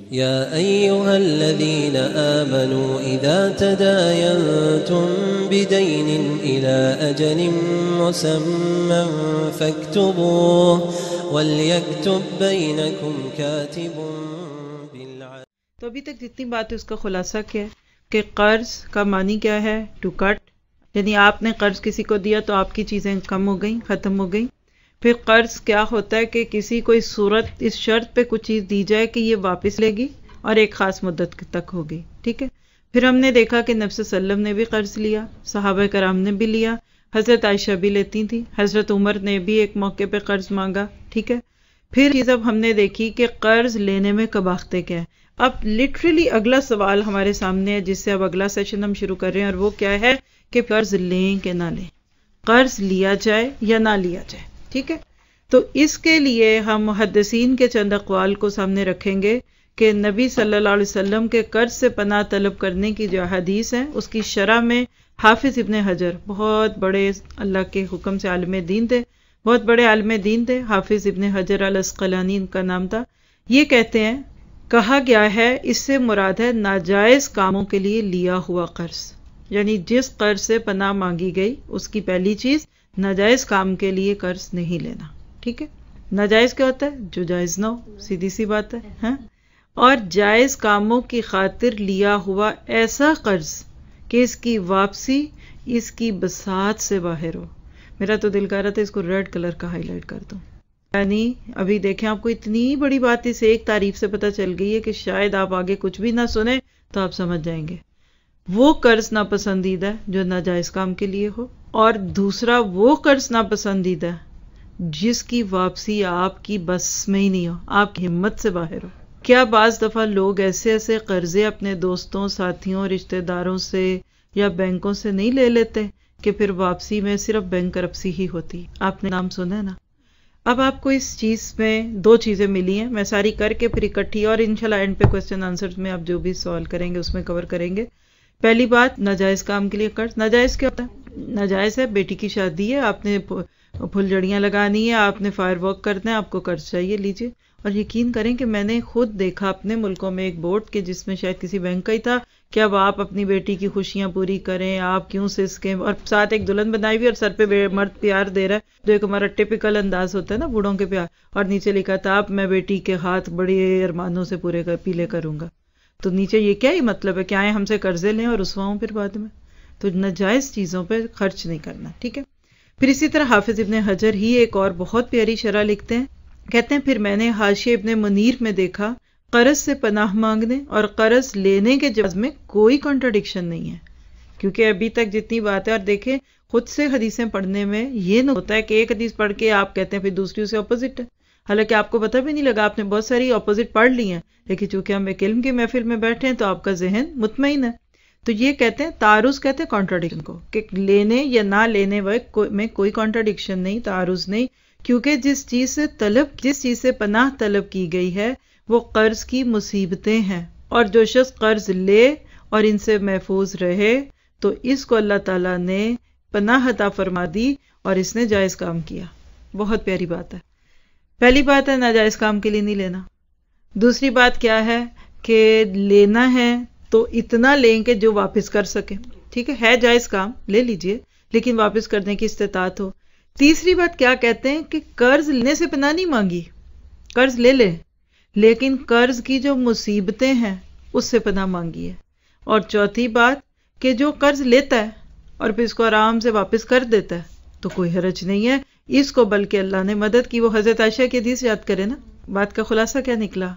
يا أيها الذين آمنوا إذا تداينتم بدين إلى أجل مسمى فاكتبوه وليكتب بينكم كاتب بالعدل. تو ابھی تک جتنی بات ہے اس کا خلاصہ کیا ہے کہ قرض کا معنی کیا ہے؟ ٹو کٹ، یعنی آپ نے قرض کسی کو دیا تو آپ کی چیزیں کم ہو گئیں، ختم ہو گئیں. پھر قرض کیا ہوتا ہے کہ کسی کو اس صورت اس شرط پہ کچھ چیز دی جائے کہ یہ واپس لے گی اور ایک خاص مدت تک ہوگی. ٹھیک ہے. پھر ہم نے دیکھا کہ نبی صلی اللہ علیہ وسلم نے بھی قرض لیا، صحابہ کرام نے بھی لیا، حضرت عائشہ بھی لیتی تھی، حضرت عمر نے بھی ایک موقع پہ قرض مانگا. ٹھیک ہے. پھر چیز اب ہم نے دیکھی کہ قرض لینے میں کباختیں کیا ہے. اب لٹرلی اگلا سوال ہمارے سامنے ہے جس سے اب اگلا سیشن ہم شروع کر رہے ہیں، اور وہ کیا ہے کہ قرض لیں کہ نہ لیں، قرض لیا جائے یا نہ لیا جائے. ٹھیک ہے. تو اس کے لیے ہم محدثین کے چند اقوال کو سامنے رکھیں گے کہ نبی صلی اللہ علیہ وسلم کے قرض سے پناہ طلب کرنے کی جو حدیث ہے اس کی شرح میں حافظ ابن حجر، بہت بڑے اللہ کے حکم سے عالم دین تھے، بہت بڑے عالم دین تھے، حافظ ابن حجر العسقلانی ان کا نام تھا. یہ کہتے ہیں کہا گیا ہے اس سے مراد ہے ناجائز کاموں کے لیے لیا ہوا قرض، یعنی جس قرض سے پناہ مانگی گئی اس کی پہلی چیز ناجائز کام کے لیے قرض نہیں لینا. ٹھیک ہے. ناجائز کیا ہوتا ہے؟ جو جائز نہ ہو، سیدھی سی بات ہے. ہاں. اور جائز کاموں کی خاطر لیا ہوا ایسا قرض کہ اس کی واپسی اس کی بساط سے باہر ہو. میرا تو دل کر رہا تھا اس کو ریڈ کلر کا ہائی لائٹ کر دوں. یعنی ابھی دیکھیں آپ کو اتنی بڑی بات اس ایک تعریف سے پتہ چل گئی ہے کہ شاید آپ آگے کچھ بھی نہ سنیں تو آپ سمجھ جائیں گے. وہ قرض ناپسندیدہ جو ناجائز کام کے لیے ہو، اور دوسرا وہ قرض ناپسندیدہ جس کی واپسی آپ کی بس میں ہی نہیں ہو، آپ کی ہمت سے باہر ہو. کیا بعض دفعہ لوگ ایسے قرضے اپنے دوستوں، ساتھیوں، رشتہ داروں سے یا بینکوں سے نہیں لے لیتے کہ پھر واپسی میں صرف بینک کرپسی ہی ہوتی؟ آپ نے نام سنا ہے نا. اب آپ کو اس چیز میں دو چیزیں ملی ہیں، میں ساری کر کے پھر اکٹھی اور انشاءاللہ اینڈ پہ کوسچن آنسر میں آپ جو بھی سوال کریں گے اس میں کور کریں گے. پہلی بات، ناجائز کام کے لیے قرض. ناجائز کیا ہوتا ہے؟ ناجائز ہے بیٹی کی شادی ہے، آپ نے پھلجھڑیاں لگانی ہے، آپ نے فائر ورک کرنا ہے، آپ کو قرض چاہیے، لیجئے. اور یقین کریں کہ میں نے خود دیکھا اپنے ملکوں میں ایک بورڈ کے جس میں شاید کسی بینک کا ہی تھا کہ اب آپ اپنی بیٹی کی خوشیاں پوری کریں، آپ کیوں سے اسکیم، اور ساتھ ایک دلہن بنائی ہوئی اور سر پہ مرد پیار دے رہا ہے جو ایک ہمارا ٹپیکل انداز ہوتا ہے نا بوڑھوں کے پیار، اور نیچے لکھا تھا اب میں بیٹی کے ہاتھ بڑے ارمانوں سے پیلے کروں گا. تو نیچے یہ کیا ہی مطلب ہے کہ آئے ہم سے قرضے لیں اور رسواؤں پھر بعد میں. تو ناجائز چیزوں پہ خرچ نہیں کرنا. ٹھیک ہے. پھر اسی طرح حافظ ابن حجر ہی ایک اور بہت پیاری شرح لکھتے ہیں، کہتے ہیں پھر میں نے حاشیہ ابن منیر میں دیکھا قرض سے پناہ مانگنے اور قرض لینے کے جواز میں کوئی کنٹراڈکشن نہیں ہے. کیونکہ ابھی تک جتنی بات ہے، اور دیکھیں خود سے حدیثیں پڑھنے میں یہ نہ ہوتا ہے کہ ایک حدیث پڑھ کے آپ کہتے ہیں پھر دوسری اسے اپوزٹ ہے، حالانکہ آپ کو پتہ بھی نہیں لگا، آپ نے بہت ساری اپوزٹ پڑھ لی ہیں، لیکن چونکہ ہم ایک علم کی محفل میں بیٹھے ہیں تو آپ کا ذہن مطمئن ہے. تو یہ کہتے ہیں تعارض، کہتے ہیں کانٹراڈکشن کو، کہ لینے یا نہ لینے میں کوئی کانٹراڈکشن نہیں، تعارض نہیں، کیونکہ جس چیز سے پناہ طلب کی گئی ہے وہ قرض کی مصیبتیں ہیں، اور جو شخص قرض لے اور ان سے محفوظ رہے تو اس کو اللہ تعالیٰ نے پناہ عطا فرما دی اور اس نے جائز کام کیا. بہت پیاری بات ہے. پہلی بات ہے ناجائز کام کے لیے نہیں لینا. دوسری بات کیا ہے کہ لینا ہے تو اتنا لیں کہ جو واپس کر سکے. ٹھیک ہے جائز کام لے لیجئے لیکن واپس کرنے کی استطاعت ہو. تیسری بات کیا کہتے ہیں کہ قرض لینے سے پناہ نہیں مانگی، قرض لے لے لیکن قرض کی جو مصیبتیں ہیں اس سے پناہ مانگی ہے. اور چوتھی بات کہ جو قرض لیتا ہے اور پھر اس کو آرام سے واپس کر دیتا ہے تو کوئی حرج نہیں ہے اس کو، بلکہ اللہ نے مدد کی. وہ حضرت عائشہ کی حدیث یاد کرے نا. بات کا خلاصہ کیا نکلا؟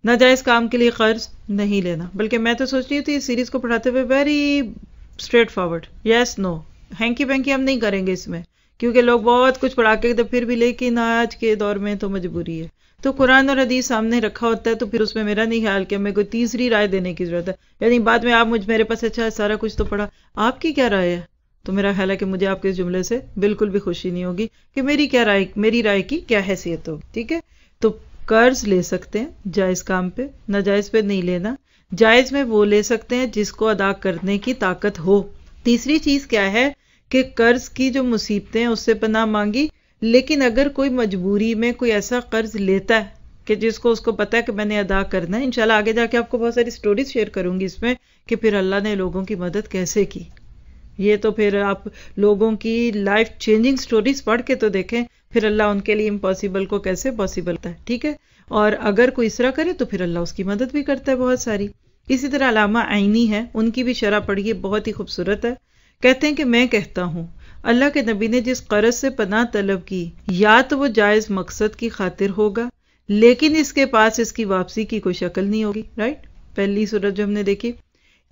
ناجائز کام کے لیے قرض نہیں لینا. بلکہ میں تو سوچ رہی تھی اس سیریز کو پڑھاتے ہوئے ویری اسٹریٹ فارورڈ، یس نو، ہینکی پینکی ہم نہیں کریں گے اس میں، کیونکہ لوگ بہت کچھ پڑھا کے پھر بھی، لیکن آج کے دور میں تو مجبوری ہے. تو قرآن اور حدیث سامنے رکھا ہوتا ہے تو پھر اس میں میرا نہیں خیال کہ ہمیں کوئی تیسری رائے دینے کی ضرورت ہے. یعنی بعد میں آپ میرے پاس اچھا سارا کچھ تو پڑھا، آپ کی کیا رائے ہے؟ تو میرا خیال ہے کہ مجھے آپ کے اس جملے سے بالکل بھی خوشی نہیں ہوگی کہ میری رائے کی کیا حیثیت ہوگی. ٹھیک ہے. تو قرض لے سکتے ہیں جائز کام پہ، ناجائز پہ نہیں لینا. جائز میں وہ لے سکتے ہیں جس کو ادا کرنے کی طاقت ہو. تیسری چیز کیا ہے کہ قرض کی جو مصیبتیں ہیں اس سے پناہ مانگی، لیکن اگر کوئی مجبوری میں کوئی ایسا قرض لیتا ہے کہ جس کو اس کو پتا ہے کہ میں نے ادا کرنا ہے. انشاءاللہ آگے جا کے آپ کو بہت ساری سٹوریز شیئر کروں گی اس میں کہ پھر اللہ نے لوگوں کی مدد کیسے کی. یہ تو پھر آپ لوگوں کی لائف چینجنگ سٹوریز پڑھ کے تو دیکھیں پھر اللہ ان کے لیے امپاسبل کو کیسے پاسبل ہے. ٹھیک ہے. اور اگر کوئی اس طرح کرے تو پھر اللہ اس کی مدد بھی کرتا ہے بہت ساری. اسی طرح علامہ عینی ہے, ان کی بھی شرح پڑھیے, بہت ہی خوبصورت ہے. کہتے ہیں کہ میں کہتا ہوں اللہ کے نبی نے جس قرض سے پناہ طلب کی یا تو وہ جائز مقصد کی خاطر ہوگا لیکن اس کے پاس اس کی واپسی کی کوئی شکل نہیں ہوگی. رائٹ, پہلی صورت جو ہم نے دیکھی.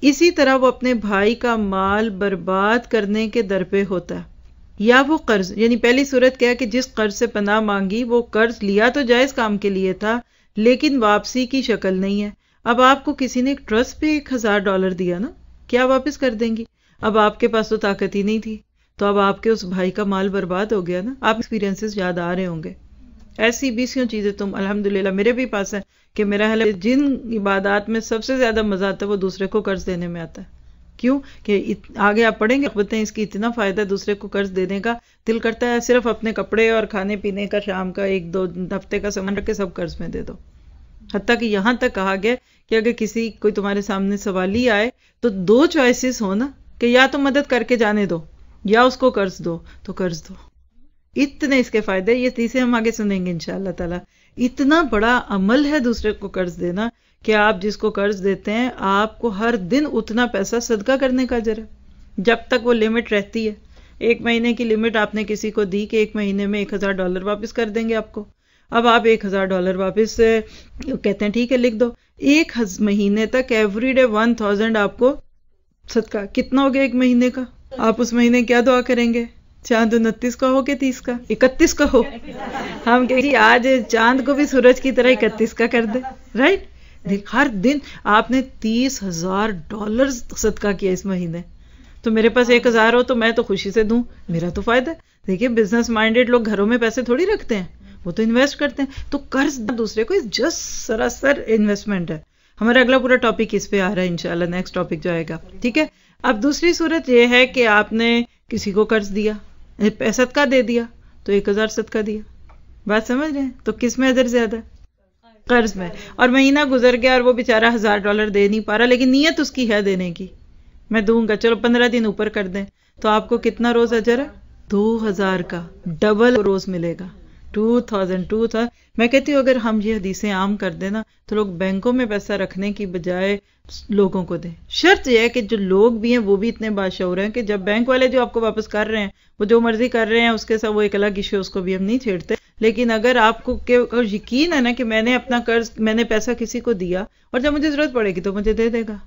اسی طرح وہ اپنے بھائی کا مال برباد کرنے کے در پہ ہوتا ہے یا وہ قرض, یعنی پہلی صورت کیا ہے کہ جس قرض سے پناہ مانگی وہ قرض لیا تو جائز کام کے لیے تھا لیکن واپسی کی شکل نہیں ہے. اب آپ کو کسی نے ایک ٹرسٹ پہ $1000 دیا نا, کیا واپس کر دیں گی؟ اب آپ کے پاس تو طاقت ہی نہیں تھی, تو اب آپ کے اس بھائی کا مال برباد ہو گیا نا. آپ ایکسپیرینسز یاد آ رہے ہوں گے. ایسی 20 چیزیں تم الحمدللہ میرے بھی پاس ہیں کہ میرا حل جن عبادات میں سب سے زیادہ مزہ آتا ہے وہ دوسرے کو قرض دینے میں آتا ہے. کیوں کہ آگے آپ پڑھیں گے بتائیں اس کی اتنا فائدہ دوسرے کو قرض دینے کا, دل کرتا ہے صرف اپنے کپڑے اور کھانے پینے کا شام کا 1-2 ہفتے کا سامان رکھ کے سب قرض میں دے دو. حتیٰ کہ یہاں تک کہا گیا کہ اگر کسی کوئی تمہارے سامنے سوالی آئے تو 2 چوائسز ہو نا کہ یا تو مدد کر کے جانے دو یا اس کو قرض دو, تو قرض دو. اتنے اس کے فائدے, یہ تیسرے ہم آگے سنیں گے انشاءاللہ تعالی. اتنا بڑا عمل ہے دوسرے کو قرض دینا کہ آپ جس کو قرض دیتے ہیں آپ کو ہر دن اتنا پیسہ صدقہ کرنے کا اجر ہے جب تک وہ لمٹ رہتی ہے. 1 مہینے کی لمٹ آپ نے کسی کو دی کہ 1 مہینے میں $1000 واپس کر دیں گے آپ کو. اب آپ $1000 واپس کہتے ہیں ٹھیک ہے لکھ دو, 1 مہینے تک ایوری ڈے 1000 آپ کو صدقہ. کتنا ہو گیا 1 مہینے کا؟ آپ اس مہینے کیا دعا کریں گے؟ چاند 29 کا ہو کہ 30 کا 31 کا ہو؟ ہم کہ آج چاند کو بھی سورج کی طرح 31 کا کر دیں. رائٹ, ہر دن آپ نے $30,000 صدقہ کیا اس مہینے. تو میرے پاس 1000 ہو تو میں تو خوشی سے دوں, میرا تو فائدہ ہے. دیکھیے بزنس مائنڈیڈ لوگ گھروں میں پیسے تھوڑی رکھتے ہیں, وہ تو انویسٹ کرتے ہیں. تو قرض دوسرے کو جسٹ سراسر انویسٹمنٹ ہے. ہمارا اگلا پورا ٹاپک اس پہ آ رہا ہے انشاءاللہ, نیکسٹ ٹاپک جو آئے گا. ٹھیک ہے. اب دوسری صورت یہ ہے کہ آپ نے کسی کو قرض دیا, صدقہ دے دیا, تو 1000 صدقہ دیا. بات سمجھ رہے ہیں؟ تو کس میں اجر زیادہ؟ قرض میں. اور مہینہ گزر گیا اور وہ بیچارہ $1000 دے نہیں پا رہا لیکن نیت اس کی ہے دینے کی, میں دوں گا, چلو 15 دن اوپر کر دیں, تو آپ کو کتنا روز اجر ہے؟ 2000 کا ڈبل روز ملے گا. 2000. میں کہتی ہوں اگر ہم یہ حدیثیں عام کر دیں نا تو لوگ بینکوں میں پیسہ رکھنے کی بجائے لوگوں کو دیں. شرط یہ ہے کہ جو لوگ بھی ہیں وہ بھی اتنے باشعور ہیں کہ جب بینک والے جو آپ کو واپس کر رہے ہیں وہ جو مرضی کر رہے ہیں اس کے ساتھ وہ ایک الگ ایشو, اس کو بھی ہم نہیں چھیڑتے. لیکن اگر آپ کو یقین ہے نا کہ میں نے اپنا قرض, میں نے پیسہ کسی کو دیا اور جب مجھے ضرورت پڑے گی تو مجھے دے دے گا,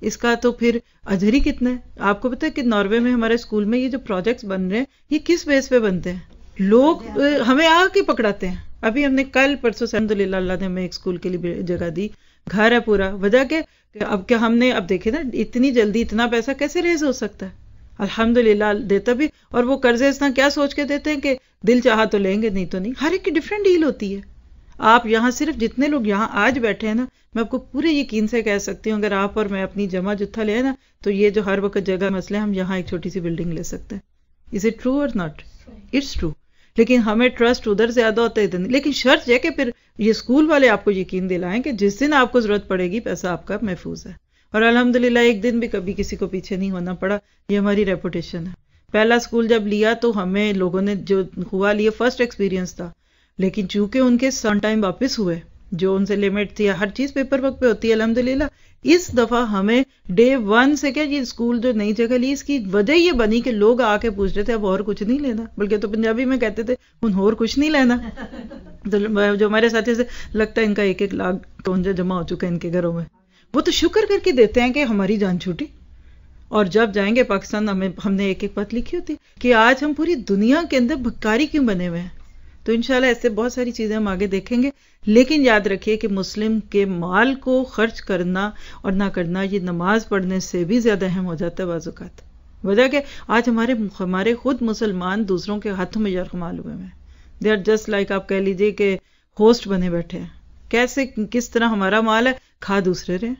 اس کا تو پھر اجر ہی کتنا ہے. آپ کو پتہ ہے کہ ناروے میں ہمارے اسکول میں یہ جو پروجیکٹس بن رہے ہیں یہ کس بیس پہ بنتے ہیں؟ لوگ ہمیں آ کے پکڑاتے ہیں. ابھی ہم نے کل پرسوں الحمدللہ اللہ نے ہمیں ایک اسکول کے لیے جگہ دی, گھر ہے پورا. وجہ کہ اب کیا ہم نے اب دیکھے نا اتنی جلدی اتنا پیسہ کیسے ریز ہو سکتا ہے. الحمدللہ دیتا بھی, اور وہ قرضے اتنا کیا سوچ کے دیتے ہیں کہ دل چاہا تو لیں گے نہیں تو نہیں. ہر ایک کی ڈفرینٹ ڈیل ہوتی ہے. آپ یہاں صرف جتنے لوگ یہاں آج بیٹھے ہیں نا, میں آپ کو پورے یقین سے کہہ سکتی ہوں اگر آپ اور میں اپنی جمع جتھا لے نا تو یہ جو ہر وقت جگہ مسئلے ہم یہاں ایک چھوٹی سی بلڈنگ لے سکتے ہیں. از اٹ ٹرو اور ناٹ؟ It's true. لیکن ہمیں ٹرسٹ ادھر زیادہ ہوتا ہے ادھر نہیں. لیکن شرط یہ کہ پھر یہ اسکول والے آپ کو یقین دلائیں کہ جس دن آپ کو ضرورت پڑے گی پیسہ آپ کا محفوظ ہے. اور الحمدللہ ایک دن بھی کبھی کسی کو پیچھے نہیں ہونا پڑا. یہ ہماری ریپوٹیشن ہے. پہلا اسکول جب لیا تو ہمیں لوگوں نے جو ہوا لیے فرسٹ ایکسپیرینس تھا, لیکن چونکہ ان کے سن ٹائم واپس ہوئے, جو ان سے لمٹ تھی, ہر چیز پیپر ورک پہ ہوتی ہے الحمدللہ. اس دفعہ ہمیں ڈے 1 سے کیا یہ اسکول جو نئی جگہ لی اس کی وجہ یہ بنی کہ لوگ آ کے پوچھ رہے تھے اب اور کچھ نہیں لینا, بلکہ تو پنجابی میں کہتے تھے ان اور کچھ نہیں لینا. تو جو ہمارے ساتھی سے لگتا ہے ان کا 1-1 لاکھ ٹونجا جمع ہو چکا ہے ان کے گھروں میں, وہ تو شکر کر کے دیتے ہیں کہ ہماری جان چھوٹی. اور جب جائیں گے پاکستان ہم نے 1-1 بات لکھی ہوتی کہ آج ہم پوری دنیا کے اندر بھکاری کیوں بنے ہوئے ہیں. تو انشاءاللہ ایسے بہت ساری چیزیں ہم آگے دیکھیں گے. لیکن یاد رکھیے کہ مسلم کے مال کو خرچ کرنا اور نہ کرنا یہ نماز پڑھنے سے بھی زیادہ اہم ہو جاتا ہے بعض اوقات. وجہ کہ آج ہمارے خود مسلمان دوسروں کے ہاتھوں میں یرغمال ہوئے ہیں. دے آر جسٹ لائک آپ کہہ لیجئے کہ ہوسٹ بنے بیٹھے ہیں. کیسے کس طرح ہمارا مال ہے, کھا دوسرے رہے,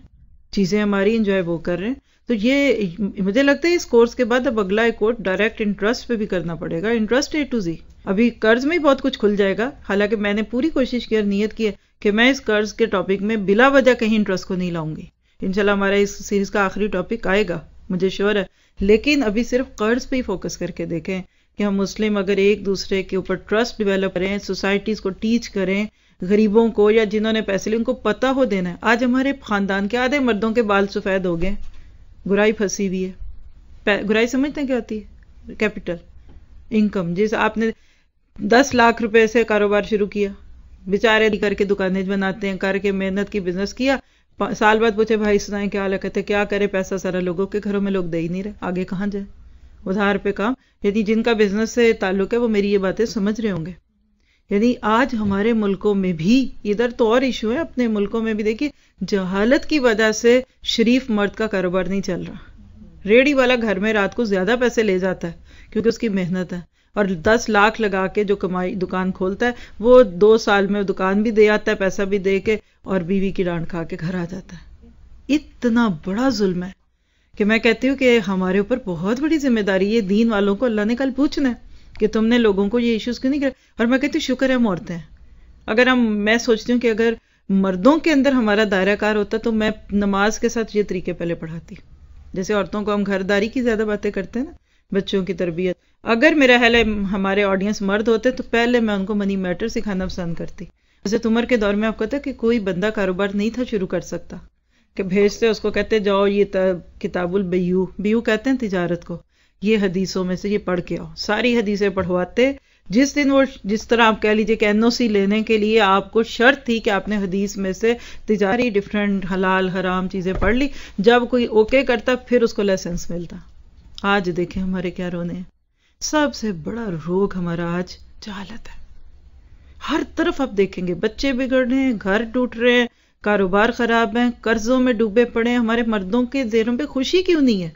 چیزیں ہماری انجوائے وہ کر رہے ہیں. تو یہ مجھے لگتا ہے اس کورس کے بعد اب اگلا ایک کورس ڈائریکٹ انٹرسٹ پہ بھی کرنا پڑے گا. Interest A to Z. ابھی قرض میں ہی بہت کچھ کھل جائے گا. حالانکہ میں نے پوری کوشش کی اور نیت کی ہے کہ میں اس قرض کے ٹاپک میں بلا وجہ کہیں انٹرسٹ کو نہیں لاؤں گی. انشاءاللہ ہمارا اس سیریز کا آخری ٹاپک آئے گا مجھے شیور ہے، لیکن ابھی صرف قرض پہ ہی فوکس کر کے دیکھیں کہ ہم مسلم اگر ایک دوسرے کے اوپر ٹرسٹ ڈیولپ کریں، سوسائٹیز کو ٹیچ کریں، غریبوں کو یا جنہوں نے پیسے لیے ان کو پتہ ہو دینا ہے. آج ہمارے خاندان کے آدھے مردوں کے بال سفید ہو گئے، گرائی پھنسی ہوئی ہے. گرائی سمجھتے ہیں کیا ہوتی ہے؟ Capital income. جیسے آپ نے 10 لاکھ روپے سے کاروبار شروع کیا، بیچارے کر کے دکانیں بناتے ہیں، کر کے محنت کی بزنس کیا، سال بعد پوچھے بھائی سنائیں کیا حال ہے، کہتے کیا کرے، پیسہ سارا لوگوں کے گھروں میں لوگ دے ہی نہیں رہے، آگے کہاں جائے، ادھار پہ کام. یعنی جن کا بزنس سے تعلق ہے وہ میری یہ باتیں سمجھ رہے ہوں گے. یعنی آج ہمارے ملکوں میں بھی، ادھر تو اور ایشو ہے، اپنے ملکوں میں بھی دیکھیے جہالت کی وجہ سے شریف مرد کا کاروبار نہیں چل رہا. ریڑھی والا گھر میں رات کو زیادہ پیسے لے جاتا ہے کیونکہ اس کی محنت ہے، اور 10 لاکھ لگا کے جو کمائی دکان کھولتا ہے وہ 2 سال میں دکان بھی دے آتا ہے، پیسہ بھی دے کے، اور بیوی کی ڈانٹ کھا کے گھر آ جاتا ہے. اتنا بڑا ظلم ہے کہ میں کہتی ہوں کہ ہمارے اوپر بہت بڑی ذمہ داری ہے. دین والوں کو اللہ نے کل پوچھنا ہے کہ تم نے لوگوں کو یہ ایشوز کیوں نہیں کرے. اور میں کہتی ہوں شکر ہے ہم عورتیں ہیں. اگر میں سوچتی ہوں کہ اگر مردوں کے اندر ہمارا دائرہ کار ہوتا تو میں نماز کے ساتھ یہ طریقے پہلے پڑھاتی. جیسے عورتوں کو ہم گھرداری کی زیادہ باتیں کرتے ہیں نا، بچوں کی تربیت. اگر میرا خیال ہے ہمارے آڈینس مرد ہوتے تو پہلے میں ان کو منی میٹر سکھانا پسند کرتی. جیسے عمر کے دور میں آپ کو پتا کہ کوئی بندہ کاروبار نہیں تھا شروع کر سکتا، کہ بھیجتے اس کو کہتے جاؤ یہ کتاب البیو کہتے ہیں تجارت کو، یہ حدیثوں میں سے یہ پڑھ کے آؤ. ساری حدیثیں پڑھواتے. جس دن وہ جس طرح آپ کہہ لیجئے کہ NOC لینے کے لیے آپ کو شرط تھی کہ آپ نے حدیث میں سے تجاری ڈفرینٹ حلال حرام چیزیں پڑھ لی، جب کوئی اوکے کرتا پھر اس کو لائسنس ملتا. آج دیکھیں ہمارے کیا رونے ہیں. سب سے بڑا روگ ہمارا آج جہالت ہے. ہر طرف آپ دیکھیں گے بچے بگڑ رہے ہیں، گھر ٹوٹ رہے ہیں، کاروبار خراب ہیں، قرضوں میں ڈوبے پڑے ہیں. ہمارے مردوں کے ذہنوں پہ خوشی کیوں نہیں ہے؟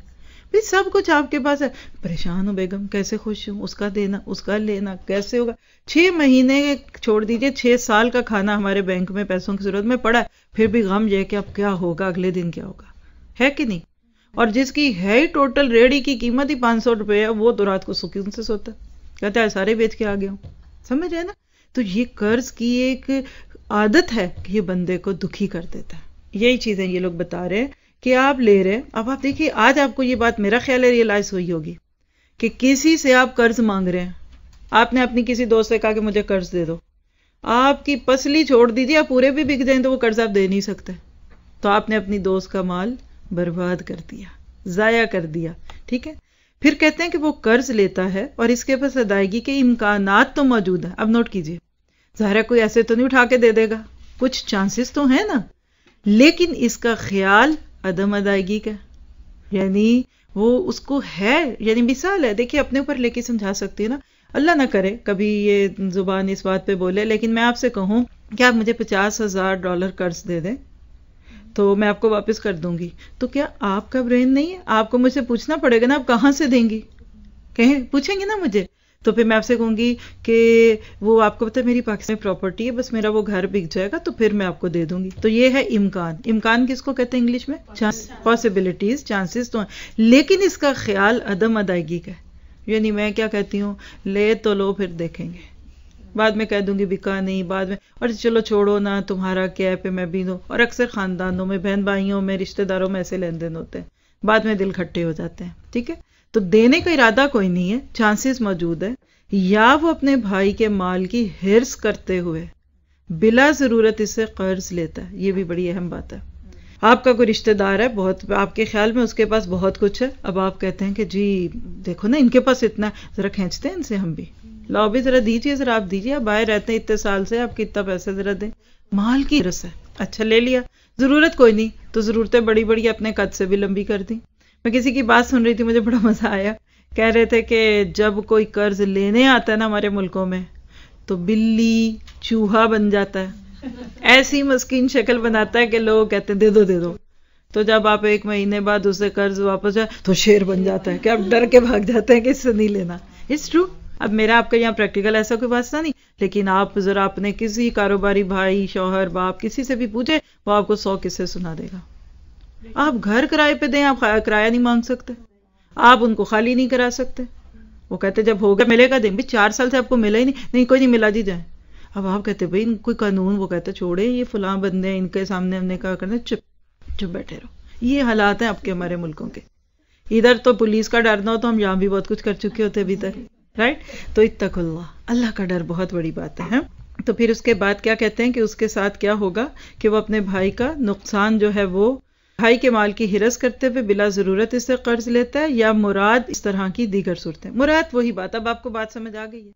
بھی سب کچھ آپ کے پاس ہے. پریشان ہو بیگم، کیسے خوش ہوں، اس کا دینا، اس کا لینا، کیسے ہوگا. 6 مہینے چھوڑ دیجئے، 6 سال کا کھانا ہمارے بینک میں پیسوں کی ضرورت میں پڑا ہے، پھر بھی غم یہ کہ اب کیا ہوگا، اگلے دن کیا ہوگا، ہے کہ نہیں. اور جس کی ہے ہی ٹوٹل ریڑھی کی قیمت ہی 500 روپے ہے، وہ تو رات کو سکون سے سوتا ہے، کہتا ہے سارے بیچ کے آ گیا ہوں. سمجھ رہے نا. تو یہ قرض کی ایک عادت ہے کہ یہ بندے کو دکھی کر دیتا ہے. یہی چیزیں یہ لوگ بتا رہے ہیں کہ آپ لے رہے. اب آپ دیکھیے آج آپ کو یہ بات میرا خیال ہے ریئلائز ہوئی ہوگی کہ کسی سے آپ قرض مانگ رہے ہیں. آپ نے اپنی کسی دوست سے کہا کہ مجھے قرض دے دو، آپ کی پسلی چھوڑ دیجیے، آپ پورے بھی بک جائیں تو وہ قرض آپ دے نہیں سکتے. تو آپ نے اپنی دوست کا مال برباد کر دیا، ضائع کر دیا. ٹھیک ہے. پھر کہتے ہیں کہ وہ قرض لیتا ہے اور اس کے پاس ادائیگی کے امکانات تو موجود ہیں. اب نوٹ کیجئے، ظاہر ہے کوئی ایسے تو نہیں اٹھا کے دے دے گا، کچھ چانسز تو ہیں نا، لیکن اس کا خیال عدم ادائیگی کا، یعنی وہ اس کو ہے. یعنی مثال ہے، دیکھیے اپنے اوپر لے کے سمجھا سکتی ہے نا. اللہ نہ کرے کبھی یہ زبان اس بات پہ بولے، لیکن میں آپ سے کہوں کہ آپ مجھے $50,000 قرض دے دیں تو میں آپ کو واپس کر دوں گی، تو کیا آپ کا برین نہیں ہے؟ آپ کو مجھ سے پوچھنا پڑے گا نا آپ کہاں سے دیں گی، کہیں پوچھیں گے نا مجھے. تو پھر میں آپ سے کہوں گی کہ وہ آپ کو پتہ ہے میری پاکستان میں پراپرٹی ہے، بس میرا وہ گھر بک جائے گا تو پھر میں آپ کو دے دوں گی. تو یہ ہے امکان. امکان کس کو کہتے ہیں انگلش میں؟ پاسبلٹیز، چانسز تو ہیں، لیکن اس کا خیال عدم ادائیگی کا ہے. یعنی میں کیا کہتی ہوں، لے تو لو پھر دیکھیں گے، بعد میں کہہ دوں گی بکا نہیں، بعد میں، اور چلو چھوڑو نا، تمہارا کیا ہے پہ میں بھی دوں. اور اکثر خاندانوں میں، بہن بھائیوں میں، رشتہ داروں میں ایسے لین دین ہوتے ہیں، بعد میں دل کھٹے ہو جاتے ہیں. ٹھیک ہے. تو دینے کا ارادہ کوئی نہیں ہے، چانسز موجود ہے، یا وہ اپنے بھائی کے مال کی ہرس کرتے ہوئے بلا ضرورت اس سے قرض لیتا ہے. یہ بھی بڑی اہم بات ہے. آپ کا کوئی رشتہ دار ہے، بہت آپ کے خیال میں اس کے پاس بہت کچھ ہے، اب آپ کہتے ہیں کہ جی دیکھو نا ان کے پاس اتنا، ذرا کھینچتے ہیں ان سے ہم بھی، لاؤ بھی ذرا دیجیے، ذرا آپ دیجیے، آپ باہر رہتے ہیں اتنے سال سے، آپ کتنا پیسے ذرا دیں. مال کی ہرس ہے. اچھا لے لیا، ضرورت کوئی نہیں، تو ضرورتیں بڑی بڑی اپنے قد سے بھی لمبی کر دی. میں کسی کی بات سن رہی تھی، مجھے بڑا مزہ آیا. کہہ رہے تھے کہ جب کوئی قرض لینے آتا ہے نا ہمارے ملکوں میں تو بلی چوہا بن جاتا ہے، ایسی مسکین شکل بناتا ہے کہ لوگ کہتے ہیں دے دو دے دو. تو جب آپ 1 مہینے بعد اسے قرض واپس جائے تو شیر بن جاتا ہے کہ آپ ڈر کے بھاگ جاتے ہیں کہ اس سے نہیں لینا. It's true. اب میرا آپ کا یہاں پریکٹیکل ایسا کوئی واسطہ نہیں، لیکن آپ ذرا اپنے کسی کاروباری بھائی، شوہر، باپ، کسی سے بھی پوچھے، وہ آپ کو 100 قصے سنا دے گا. آپ گھر کرائے پہ دیں، آپ کرایہ نہیں مانگ سکتے، آپ ان کو خالی نہیں کرا سکتے. وہ کہتے جب ہوگا ملے گا دیں. بھی 4 سال سے آپ کو ملا ہی نہیں، نہیں کوئی نہیں ملا جی جائیں. اب آپ کہتے بھائی کوئی قانون، وہ کہتے چھوڑے یہ فلاں بندے ہیں، ان کے سامنے ہم نے کہا کرنا، چپ بیٹھے رہو. یہ حالات ہیں اب کے ہمارے ملکوں کے. ادھر تو پولیس کا ڈر نہ ہو تو ہم یہاں بھی بہت کچھ کر چکے ہوتے ابھی تک، رائٹ. تو اتقوا اللہ، اللہ کا ڈر بہت بڑی بات ہے. تو پھر اس کے بعد کیا کہتے ہیں کہ اس کے ساتھ کیا ہوگا کہ وہ اپنے بھائی کا نقصان جو ہے وہ بھائی کے مال کی ہرس کرتے ہوئے بلا ضرورت اس سے قرض لیتا ہے، یا مراد اس طرح کی دیگر صورتیں. مراد وہی بات، اب آپ کو بات سمجھ آ گئی ہے.